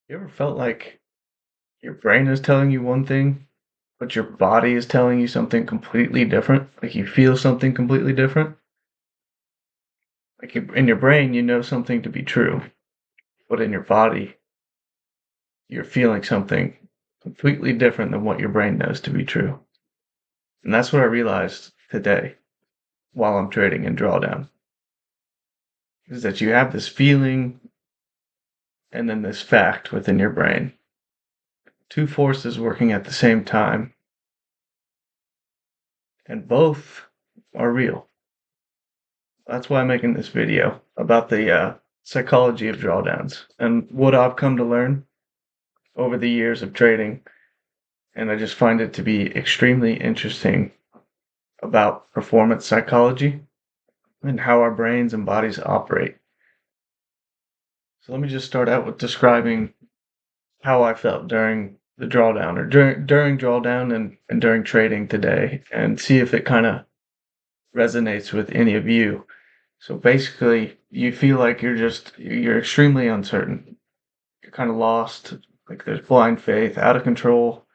You ever felt like your brain is telling you one thing, but your body is telling you something completely different? Like you feel something completely different? Like in your brain, you know something to be true, but in your body, you're feeling something completely different than what your brain knows to be true. And that's what I realized today while I'm trading in drawdown is that you have this feeling and then this fact within your brain. Two forces working at the same time, and both are real. That's why I'm making this video about the psychology of drawdowns and what I've come to learn over the years of trading. And I just find it to be extremely interesting about performance psychology and how our brains and bodies operate. So let me just start out with describing how I felt during the drawdown or during drawdown and during trading today and see if it kind of resonates with any of you. So basically, you feel like you're extremely uncertain. You're kind of lost, like there's blind faith, out of control.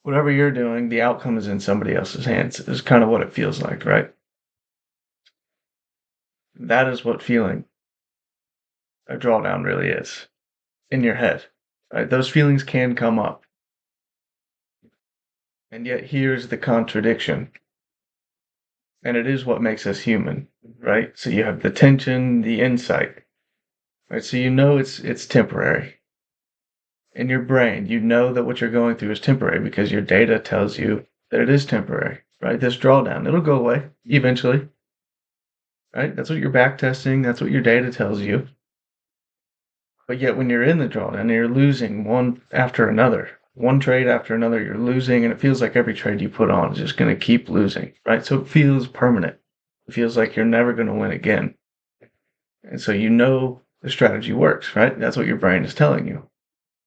Whatever you're doing, the outcome is in somebody else's hands, is kind of what it feels like, right? That is what feeling a drawdown really is in your head, right? Those feelings can come up. And yet, here's the contradiction. And it is what makes us human, right? So you have the tension, the insight, right? So you know it's temporary. In your brain, you know that what you're going through is temporary because your data tells you that it is temporary, right? This drawdown, it'll go away eventually, right? That's what you're back testing, that's what your data tells you. But yet when you're in the drawdown, you're losing one after another, one trade after another, you're losing, and it feels like every trade you put on is just going to keep losing, right? So it feels permanent. It feels like you're never going to win again. And so you know the strategy works, right? That's what your brain is telling you.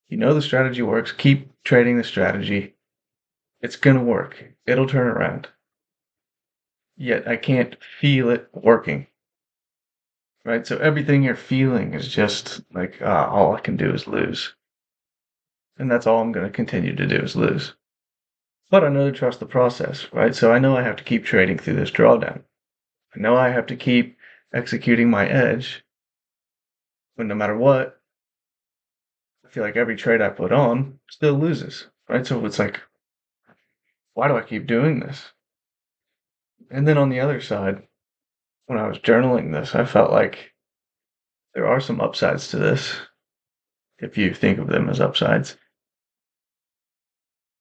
You know the strategy works, keep trading the strategy. It's going to work. It'll turn around. Yet I can't feel it working, right? So everything you're feeling is just like, all I can do is lose. And that's all I'm going to continue to do is lose. But I know to trust the process, right? So I know I have to keep trading through this drawdown. I know I have to keep executing my edge, but no matter what, I feel like every trade I put on still loses, right? So it's like, why do I keep doing this? And then on the other side, when I was journaling this, I felt like there are some upsides to this, if you think of them as upsides,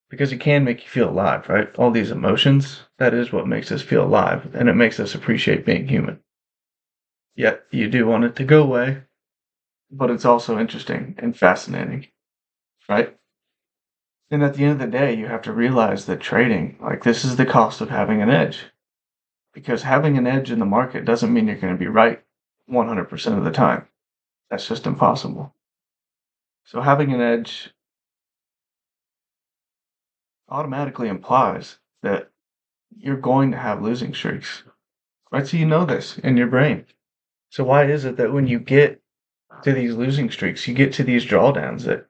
because it can make you feel alive, right? All these emotions, that is what makes us feel alive, and it makes us appreciate being human. Yet you do want it to go away, but it's also interesting and fascinating, right? And at the end of the day, you have to realize that trading, like this is the cost of having an edge. Because having an edge in the market doesn't mean you're going to be right 100% of the time. That's just impossible. So having an edge automatically implies that you're going to have losing streaks, right? So you know this in your brain. So why is it that when you get to these losing streaks, you get to these drawdowns that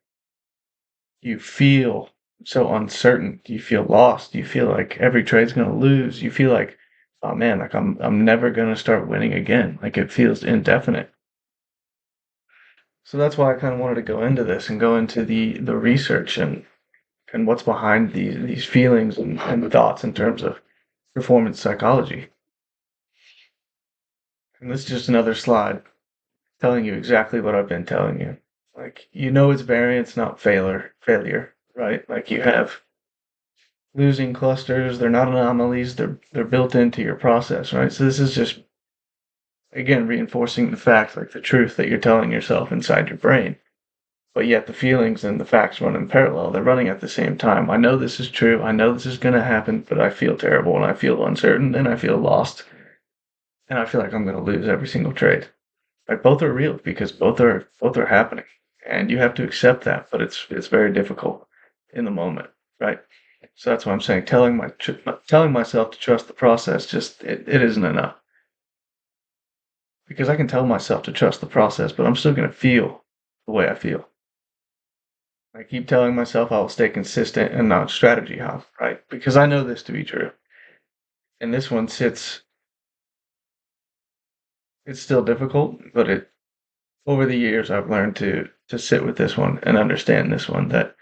you feel so uncertain, you feel lost, you feel like every trade's going to lose, you feel like, oh man, like I'm never going to start winning again. Like it feels indefinite. So that's why I kind of wanted to go into this and go into the research and what's behind these feelings and thoughts in terms of performance psychology. And this is just another slide telling you exactly what I've been telling you. Like you know it's variance, not failure, right? Like you have losing clusters, they're not anomalies, they're built into your process, right? So this is just again reinforcing the fact, like the truth that you're telling yourself inside your brain. But yet the feelings and the facts run in parallel. They're running at the same time. I know this is true. I know this is going to happen, but I feel terrible and I feel uncertain and I feel lost and I feel like I'm going to lose every single trade. Like both are real because both are happening, and you have to accept that. But it's very difficult in the moment, right? So that's why I'm saying telling myself to trust the process just it isn't enough because I can tell myself to trust the process, but I'm still going to feel the way I feel. I keep telling myself I will stay consistent and not strategy hop, right? Because I know this to be true. And this one it's still difficult, but over the years I've learned to sit with this one and understand this one that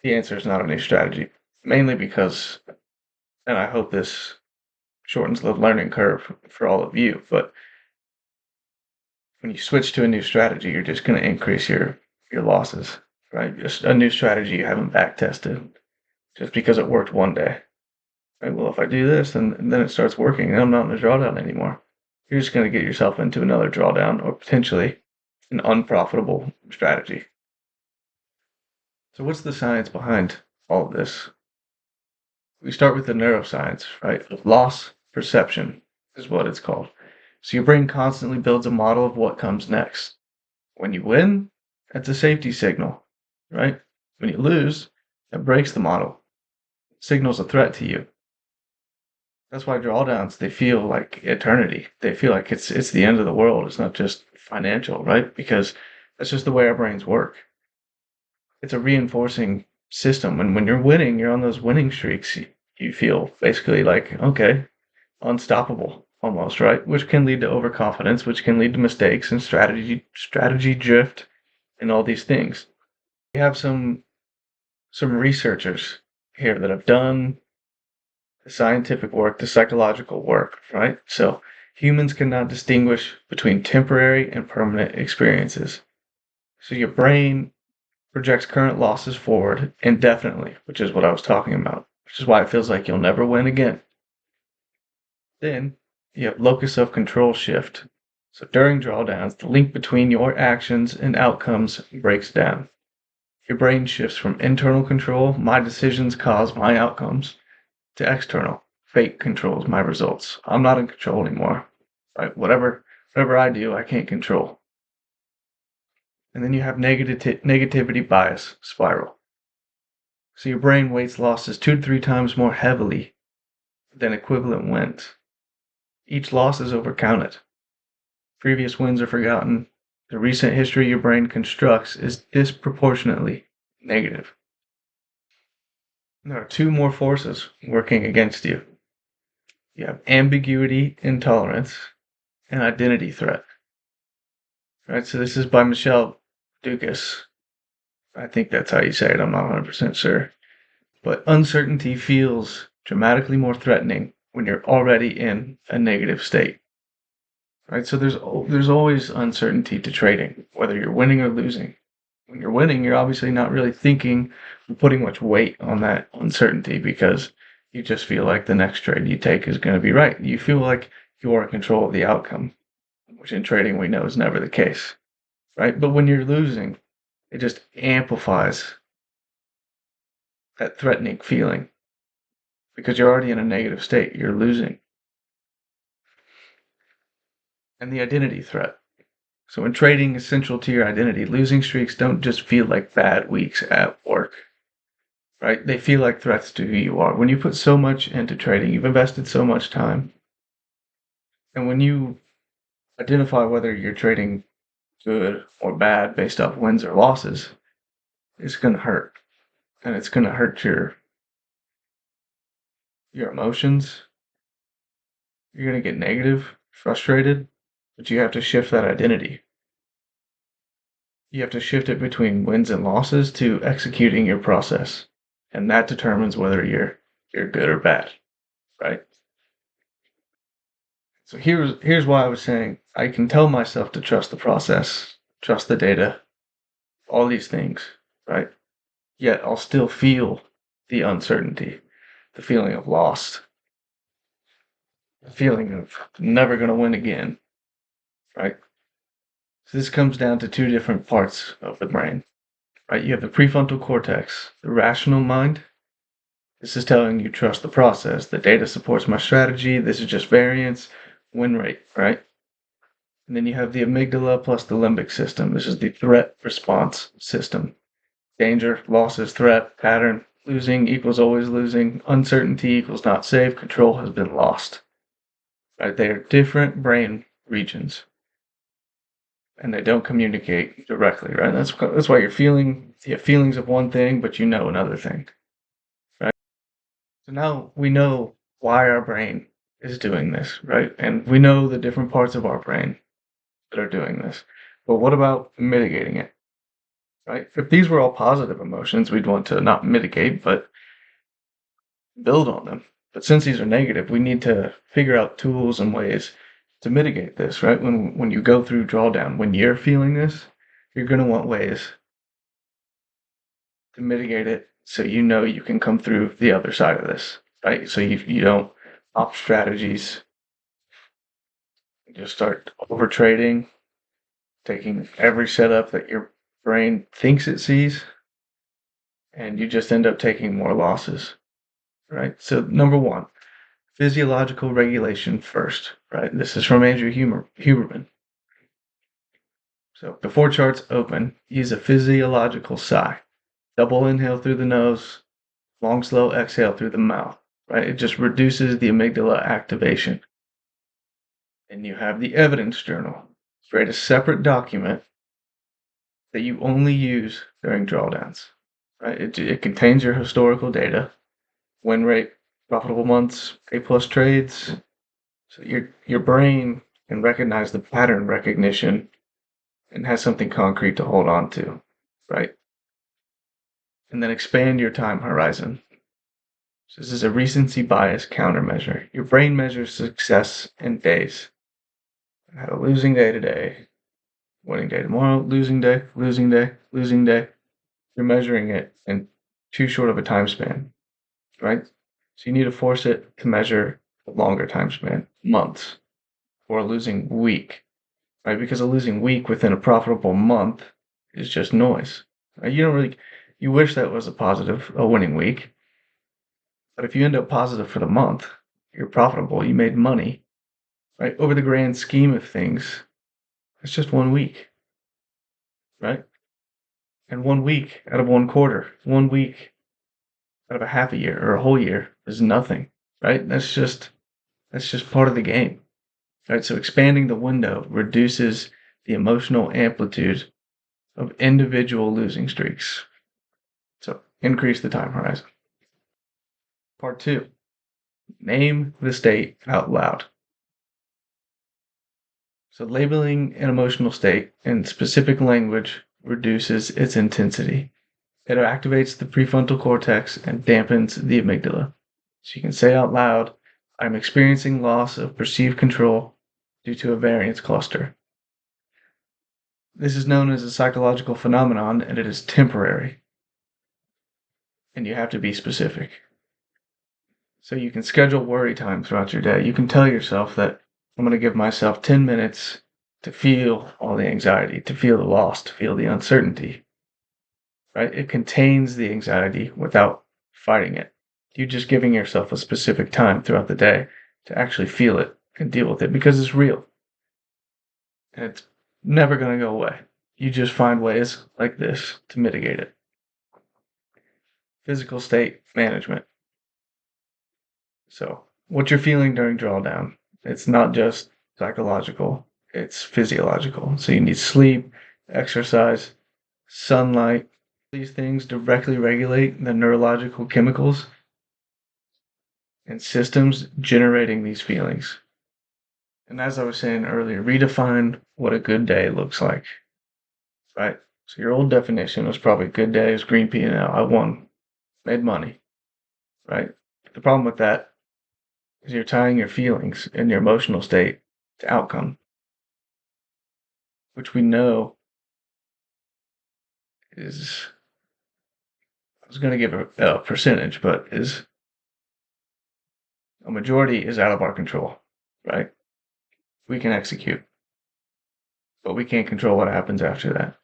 the answer is not a new strategy. Mainly because, and I hope this shortens the learning curve for all of you, but when you switch to a new strategy, you're just going to increase your losses, right? Just a new strategy you haven't back tested just because it worked one day. Right? Well, if I do this, and then it starts working, and I'm not in a drawdown anymore. You're just going to get yourself into another drawdown or potentially an unprofitable strategy. So, what's the science behind all of this? We start with the neuroscience, right? Loss perception is what it's called. So, your brain constantly builds a model of what comes next. When you win, that's a safety signal, right? When you lose, that breaks the model, signals a threat to you. That's why drawdowns, they feel like eternity. They feel like it's the end of the world. It's not just financial, right? Because that's just the way our brains work. It's a reinforcing system. And when you're winning, you're on those winning streaks. You feel basically like, okay, unstoppable almost, right? Which can lead to overconfidence, which can lead to mistakes and strategy drift and all these things. We have some researchers here that have done the scientific work, the psychological work, right? So humans cannot distinguish between temporary and permanent experiences. So your brain projects current losses forward indefinitely, which is what I was talking about, which is why it feels like you'll never win again. Then you have locus of control shift. So during drawdowns, the link between your actions and outcomes breaks down. Your brain shifts from internal control, my decisions cause my outcomes, to external, fate controls my results. I'm not in control anymore. Right? Whatever I do, I can't control. And then you have negativity bias spiral. So your brain weights losses 2 to 3 times more heavily than equivalent wins. Each loss is overcounted. Previous wins are forgotten. The recent history your brain constructs is disproportionately negative. There are two more forces working against you. You have ambiguity intolerance and identity threat. Right, so this is by Michelle Dukas. I think that's how you say it. I'm not 100% sure. But uncertainty feels dramatically more threatening when you're already in a negative state. Right, so there's always uncertainty to trading, whether you're winning or losing. When you're winning, you're obviously not really thinking or putting much weight on that uncertainty because you just feel like the next trade you take is going to be right. You feel like you're in control of the outcome, which in trading we know is never the case, right? But when you're losing, it just amplifies that threatening feeling because you're already in a negative state. You're losing. And the identity threat. So when trading is central to your identity, losing streaks don't just feel like bad weeks at work, right? They feel like threats to who you are. When you put so much into trading, you've invested so much time. And when you identify whether you're trading good or bad based off wins or losses, it's going to hurt. And it's going to hurt your emotions. You're going to get negative, frustrated, but you have to shift that identity. You have to shift it between wins and losses to executing your process. And that determines whether you're good or bad, right? So here's why I was saying I can tell myself to trust the process, trust the data, all these things, right? Yet I'll still feel the uncertainty, the feeling of lost, the feeling of never going to win again, right? So this comes down to two different parts of the brain, right? You have the prefrontal cortex, the rational mind. This is telling you trust the process. The data supports my strategy. This is just variance, win rate, right? And then you have the amygdala plus the limbic system. This is the threat response system. Danger, losses, threat, pattern, losing equals always losing, uncertainty equals not safe, control has been lost. Right? They are different brain regions. and they don't communicate directly, right? That's why you have feelings of one thing, but you know another thing, right? So now we know why our brain is doing this, right? And we know the different parts of our brain that are doing this. But what about mitigating it, right? If these were all positive emotions, we'd want to not mitigate, but build on them. But since these are negative, we need to figure out tools and ways to mitigate this, right? When you go through drawdown, when you're feeling this, you're going to want ways to mitigate it so you know you can come through the other side of this, right? So you don't opt strategies, you just start over trading, taking every setup that your brain thinks it sees, and you just end up taking more losses, right? So number one, physiological regulation first, right? This is from Andrew Huberman. So before charts open, use a physiological sigh. Double inhale through the nose, long slow exhale through the mouth, right? It just reduces the amygdala activation. And you have the evidence journal. Create a separate document that you only use during drawdowns, right? It contains your historical data, win rate, profitable months, A plus trades. So your brain can recognize the pattern recognition and has something concrete to hold on to, right? And then expand your time horizon. So this is a recency bias countermeasure. Your brain measures success in days. I had a losing day today, winning day tomorrow, losing day, losing day, losing day. You're measuring it in too short of a time span, right? So you need to force it to measure a longer time span, months, or a losing week, right? Because a losing week within a profitable month is just noise. Right? You wish that was a winning week, but if you end up positive for the month, you're profitable, you made money, right? Over the grand scheme of things, it's just 1 week, right? And 1 week out of 1 quarter, 1 week out of a half a year or a whole year is nothing, right? That's just part of the game, right? So expanding the window reduces the emotional amplitude of individual losing streaks. So increase the time horizon. Part two, name the state out loud. So labeling an emotional state in specific language reduces its intensity. It activates the prefrontal cortex and dampens the amygdala. So you can say out loud, I'm experiencing loss of perceived control due to a variance cluster. This is known as a psychological phenomenon and it is temporary. And you have to be specific. So you can schedule worry time throughout your day. You can tell yourself that I'm going to give myself 10 minutes to feel all the anxiety, to feel the loss, to feel the uncertainty, right? It contains the anxiety without fighting it. You're just giving yourself a specific time throughout the day to actually feel it and deal with it because it's real. And it's never going to go away. You just find ways like this to mitigate it. Physical state management. So, what you're feeling during drawdown, it's not just psychological, it's physiological. So, you need sleep, exercise, sunlight. These things directly regulate the neurological chemicals and systems generating these feelings. And as I was saying earlier, redefine what a good day looks like, right? So, your old definition was probably good day is green P&L. I won, made money, right? The problem with that is you're tying your feelings and your emotional state to outcome, which we know is, I was going to give a percentage, but is a majority is out of our control, right? We can execute, but we can't control what happens after that.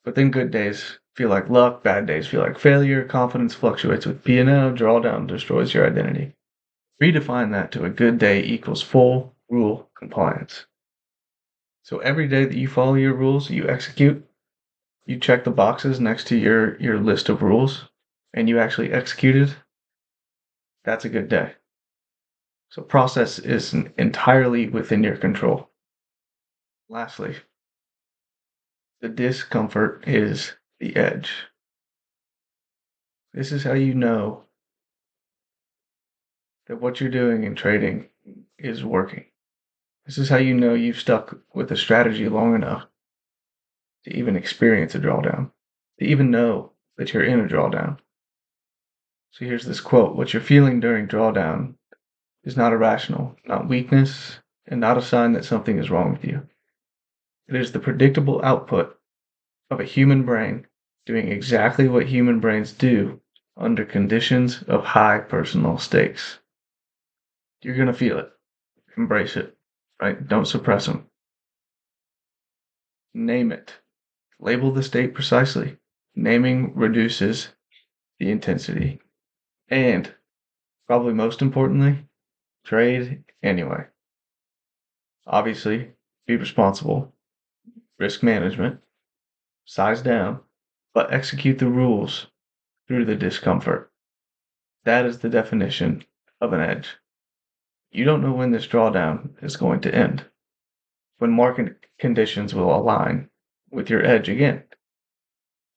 But then good days feel like luck, bad days feel like failure, confidence fluctuates with P&L, drawdown destroys your identity. Redefine that to a good day equals full rule compliance. So every day that you follow your rules, you execute, you check the boxes next to your list of rules, and you actually execute it, that's a good day. So process is entirely within your control. Lastly, The discomfort is the edge. This is how you know that what you're doing in trading is working. This is how you know you've stuck with a strategy long enough to even experience a drawdown, to even know that you're in a drawdown. So here's this quote: "What you're feeling during drawdown is not irrational, not weakness, and not a sign that something is wrong with you. It is the predictable output of a human brain doing exactly what human brains do under conditions of high personal stakes." You're going to feel it. Embrace it, right? Don't suppress them. Name it. Label the state precisely. Naming reduces the intensity. And, probably most importantly, trade anyway. Obviously, be responsible. Risk management. Size down. But execute the rules through the discomfort. That is the definition of an edge. You don't know when this drawdown is going to end, when market conditions will align with your edge again,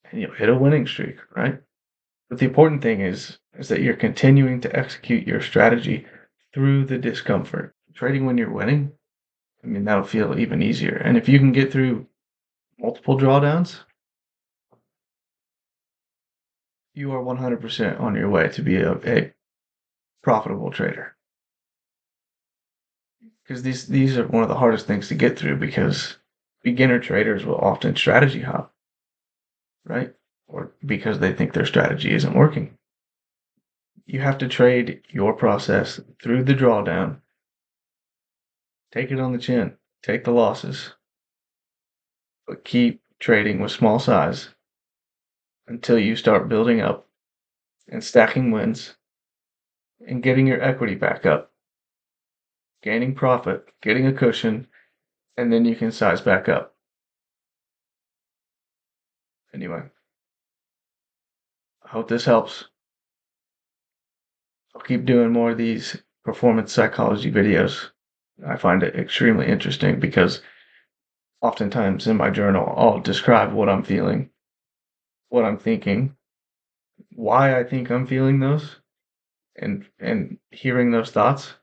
and you'll hit a winning streak, right? But the important thing is that you're continuing to execute your strategy through the discomfort. Trading when you're winning, I mean, that'll feel even easier. And if you can get through multiple drawdowns, you are 100% on your way to be a profitable trader. Because these are one of the hardest things to get through, because beginner traders will often strategy hop, right? Or because they think their strategy isn't working. You have to trade your process through the drawdown. Take it on the chin. Take the losses. But keep trading with small size until you start building up and stacking wins and getting your equity back up, gaining profit, getting a cushion, and then you can size back up. Anyway, I hope this helps. I'll keep doing more of these performance psychology videos. I find it extremely interesting because oftentimes in my journal, I'll describe what I'm feeling, what I'm thinking, why I think I'm feeling those, and hearing those thoughts.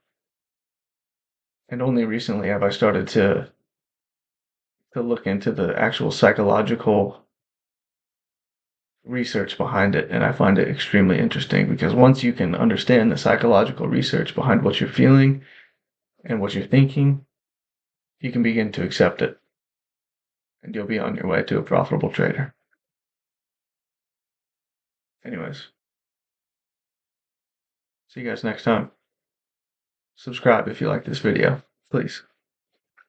And only recently have I started to look into the actual psychological research behind it, and I find it extremely interesting because once you can understand the psychological research behind what you're feeling and what you're thinking, you can begin to accept it, and you'll be on your way to a profitable trader. Anyways, see you guys next time. Subscribe if you like this video, please.